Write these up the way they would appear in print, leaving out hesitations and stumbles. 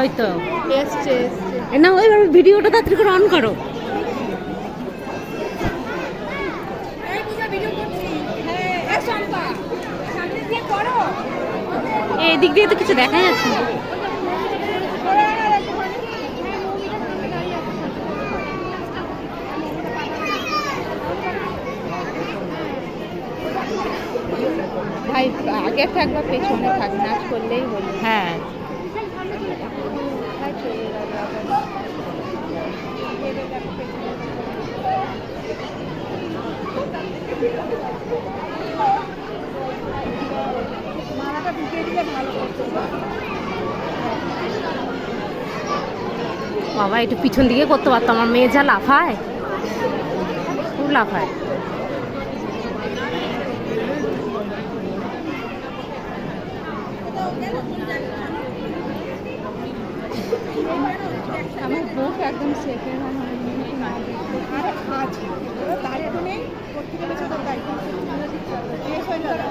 ওই তো এসছে না, ওই ভিডিওটা তাড়াতাড়ি করে অন করো। এই দিক দিয়ে তো কিছু দেখা যাচ্ছে না। ভাই আগে থাক বা পেছনে থাক, নাচ করলেই হলো। হ্যাঁ মালাটা ঢুকিয়ে দিলে ভালো করতো। বাবা একটু পিছন দিকে করতে পারতো, আমার মেয়ে যা লাফায়, খুব লাফায়। আমার বুক একদম সেফে আরে আজ দাঁড়িয়ে তো নেই, করতে গেলে ছোট গাড়ি শেষ হয়ে যাবে।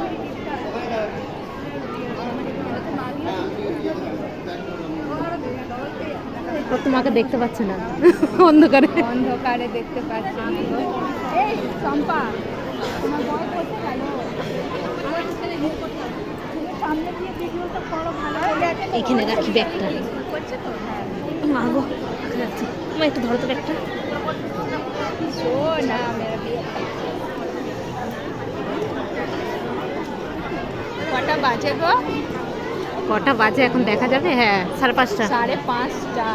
ও তোমাকে দেখতে পাচ্ছে না, অন্ধকারে। অন্ধকারে দেখতে পাচ্ছি না গো। এই চম্পা, তোমার বয় করতে গেল সামনে দিয়ে ভিডিওটা করো ভালো হয়ে যাচ্ছে। এখানে রাখি ব্যাগটা। করছে তো হ্যাঁ মাগো যাচ্ছে, মা একটু ধরো তো ব্যাগটা। না মেরা বিয়ে কটা বাজে গো? কটা বাজে এখন দেখা যাবে? হ্যাঁ 5:30। 5:30,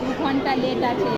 2 ঘন্টা লেট আছে।